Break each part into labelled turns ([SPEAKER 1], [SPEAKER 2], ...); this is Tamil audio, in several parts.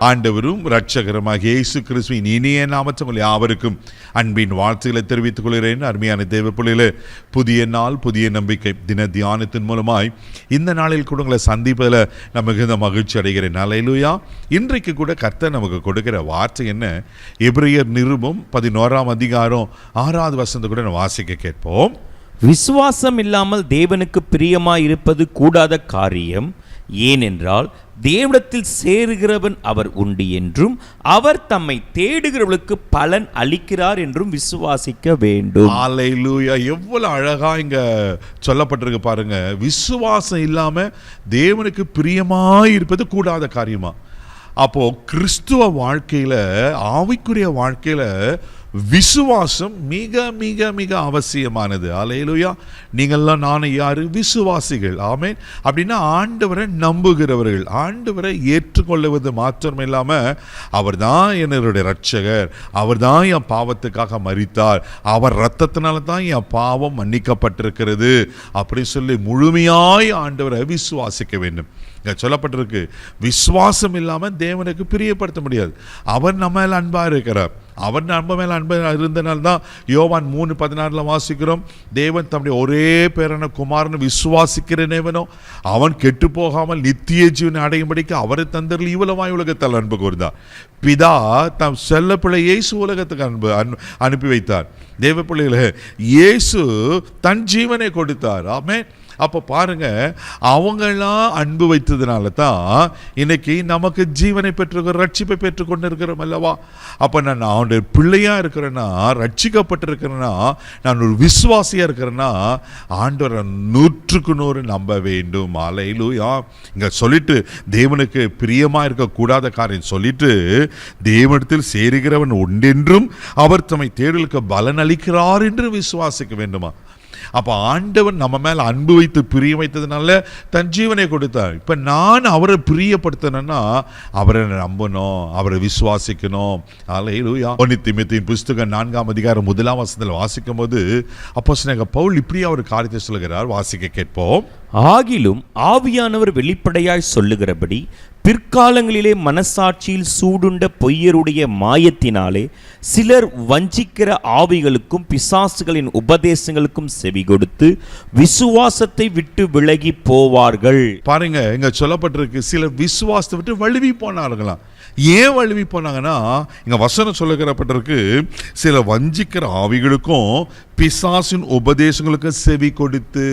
[SPEAKER 1] ஆண்டவரும் இரட்சகருமாகிய இயேசு கிறிஸ்துவின் இனிய நாமத்தில் யாவருக்கும் அன்பின் வாழ்த்துக்களை தெரிவித்துக் கொள்கிறேன். அருமையான தேவ பிள்ளைகளே, புதிய நாள், புதிய நம்பிக்கை தின தியானத்தின் மூலமாய் இந்த நாளில் கூட உங்களை சந்திப்பதில் நான் மிகுந்த மகிழ்ச்சி அடைகிறேன். அல்லேலூயா. இன்றைக்கு கூட கர்த்தர் நமக்கு கொடுக்கிற வார்த்தை என்ன? எபிரேயர் நிருபம் 11ஆம் அதிகாரம் 6வது வசனத்தை கூட நான் வாசிக்க கேட்போம்.
[SPEAKER 2] விசுவாசம் இல்லாமல் தேவனுக்கு பிரியமாய் இருப்பது கூடாத காரியம். ஏனென்றால் தேவனிடத்தில் சேருகிறவன் அவர் உண்டு என்றும் அவர் தம்மை தேடுகிறவர்களுக்கு பலன் அளிக்கிறார் என்றும் விசுவாசிக்க வேண்டும்.
[SPEAKER 1] அல்லேலூயா. எவ்வளவு அழகா இங்க சொல்லப்பட்டிருக்கு பாருங்க. விசுவாசம் இல்லாம தேவனுக்கு பிரியமாய் இருப்பது கூடாத காரியமா? அப்போ கிறிஸ்துவ வாழ்க்கையில, ஆவிக்குரிய வாழ்க்கையில விசுவாசம் மிக மிக மிக அவசியமானது. அல்லேலூயா. நீங்கள்லாம் நானும் யாரு? விசுவாசிகள். ஆமென். அப்படின்னா ஆண்டவரை நம்புகிறவர்கள், ஆண்டவரை ஏற்றுக்கொள்வது மாத்திரம் இல்லாம அவர் தான் என்னுடைய இரட்சகர், அவர் தான் என் பாவத்துக்காக மரித்தார், அவர் இரத்தத்தினால தான் என் பாவம் மன்னிக்கப்பட்டிருக்கிறது அப்படி சொல்லி முழுமையாய் ஆண்டவரை விசுவாசிக்க வேண்டும். சொல்லப்பட்டிருக்கு, விசுவாசம் இல்லாம தேவனுக்கு பிரியப்படுத்த முடியாது. அவர் நம்ம மேல அன்பா இருக்கிறார். அவர் நம்ம மேல அன்பா இருந்தனால்தான் யோவான் 3:16 வாசிக்கிறோம், தேவன் தம்முடைய ஒரே பேரான குமாரனை விசுவாசிக்கிறனேவனோ அவன் கெட்டு போகாமல் நித்திய ஜீவனை அடையும்படிக்கு அவரை தந்தரில் இவ்வளவாய் உலகத்தால் அன்பு கூர்ந்தார். பிதா தம் செல்ல பிள்ளை இயேசு உலகத்துக்கு அனுப்பி வைத்தார். தேவ பிள்ளைகளே, இயேசு தன் ஜீவனை கொடுத்தார். ஆமென். அப்போ பாருங்க, அவங்கெல்லாம் அன்பு வைத்ததுனால தான் இன்னைக்கு நமக்கு ஜீவனை பெற்றிருக்கிற, ரட்சிப்பை பெற்றுக்கொண்டு இருக்கிறோம் அல்லவா? அப்போ நான் அவனுடைய பிள்ளையா இருக்கிறேன்னா, ரட்சிக்கப்பட்டிருக்கிறேன்னா, நான் ஒரு விசுவாசியா இருக்கிறேன்னா ஆண்டவரை 100% நம்ப வேண்டும். அல்லேலூயா. இங்க சொல்லிட்டு தேவனுக்கு பிரியமா இருக்கக்கூடாத காரியம் சொல்லிட்டு, தேவனிடத்தில் சேருகிறவன் உண்டென்றும் அவர் தம்மை தேடலுக்கு பலன் அளிக்கிறார் என்று விசுவாசிக்க வேண்டுமா? அப்போ ஆண்டவன் நம்ம மேல அன்பு வைத்து பிரிய வைத்ததுனால தன் ஜீவனை கொடுத்தார். இப்ப நான் அவரை பிரியப்படுத்தணும்னா அவரை நம்பணும், அவரை விசுவாசிக்கணும். அல்லேலூயா. 1 தீமோத்தேயுவின் புஸ்தகம் 4ஆம் அதிகாரம் 1ஆம் வசனத்தில் வாசிக்கும் போது அப்போஸ்தலனாகிய பவுல் இப்படியா ஒரு காரியத்தை சொல்லுகிறார். வாசிக்க கேட்போம்.
[SPEAKER 2] ஆகிலும் ஆவியானவர் வெளிப்படையாய் சொல்லுகிறபடி பிற்காலங்களிலே மனசாட்சியில் சூடுண்ட பொய்யருடைய மாயத்தினாலே சிலர் வஞ்சிக்கிற ஆவிகளுக்கும் பிசாசுகளின் உபதேசங்களுக்கும் செவி கொடுத்து விசுவாசத்தை விட்டு விலகி போவார்கள்.
[SPEAKER 1] பாருங்க, இங்க சொல்லப்பட்டிருக்கு, சிலர் விசுவாசத்தை விட்டு வழுவி போனார்களாம். ஏன் வழுவி போனாங்கன்னா, இங்க வசனம் சொல்லுகிறப்பட்டிருக்கு, சில வஞ்சிக்கிற ஆவிகளுக்கும் பிசாசின் உபதேசங்களுக்கும் செவி கொடுத்து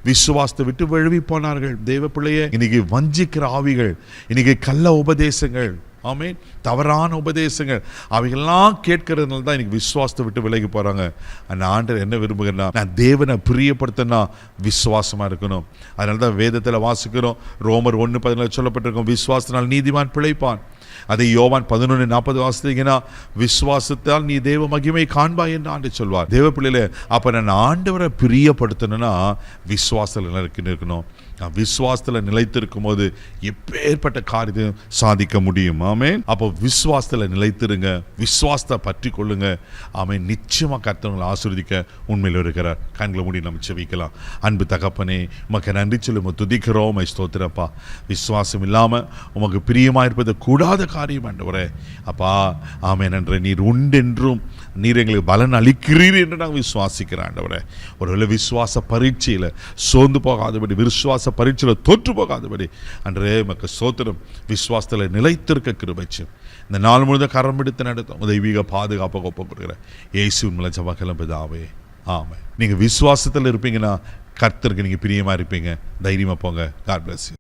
[SPEAKER 1] விசுவாசத்தை விட்டு வழுவி போனார்கள். தேவ பிள்ளையே, இன்னைக்கு வஞ்சிக்கிற ஆவிகள், இன்னைக்கு கள்ள உபதேசங்கள், ஆமென், தவறான உபதேசங்கள், அவைகள்லாம் கேட்கறதுனால தான் இன்னைக்கு விசுவாசத்தை விட்டு விலகி போறாங்க. அந்த ஆண்டவர் என்ன விரும்புகிறா? நான் தேவனை பிரியப்படுத்தினா விசுவாசமா இருக்கணும். அதனால தான் வேதத்தில் வாசிக்கிறோம், ரோமர் 1:14 சொல்லப்பட்டிருக்கும், விசுவாசத்தினால் நீதிமான் பிழைப்பான். அதை யோவான் 11:40 வாசித்தீங்கன்னா, விசுவாசத்தால் நீ தேவ மகிமை காண்பாய் என்று ஆண்டு சொல்வார். தேவ பிள்ளையில, அப்ப நான் ஆண்டவரை பிரியப்படுத்தணும்னா விசுவாசத்தில் இருக்கணும். விசுவாசத்தில் நிலைத்திருக்கும் போது எப்பேற்பட்ட காரியத்தையும் சாதிக்க முடியும். ஆமென். அப்போ விசுவாசத்தில் நிலைத்திருங்க, விசுவாசத்தை பற்றி கொள்ளுங்க. ஆமென். நிச்சயமா கர்த்தர் ஆசீர்வதிக்க உண்மையில் இருக்கிறார். கண்களை மூடி நம்ம செபிக்கலாம். அன்பு தகப்பனே, உமக்கு நன்றி சொல்லி உமக்கு துதிக்கிறோம், ஸ்தோத்திரப்பா. விசுவாசம் இல்லாம உமக்கு பிரியமா இருப்பது கூடாத காரியம் ஆண்டவரே. அப்பா, ஆமென். நன்றி. நீர் உண்டென்றும் நீர் எங்களுக்கு பலன் அளிக்கிறீர் என்று நாங்கள் விசுவாசிக்கிறோம் ஆண்டவரே. ஒருவேளை விசுவாச பரீட்சையில சோர்ந்து போகாதபடி, விசுவாச பரீட்சையில் தோற்று போகாதபடி அன்றே மக்க சோத்திரம், விசுவாசத்தில் நிலைத்திருக்க கிருபைச்சு இந்த நாள் முழுவதும் கரம் பிடித்து நடத்தும் தெய்வீக பாதுகாப்பாக ஒப்புக்கொடுக்கிற இயேசுவின் மூலம் ஜெபம் பிதாவே, ஆமென். நீங்க விசுவாசத்தில் இருப்பீங்கன்னா கர்த்தருக்கு நீங்க பிரியமா இருப்பீங்க. தைரியமா போங்க. God bless you.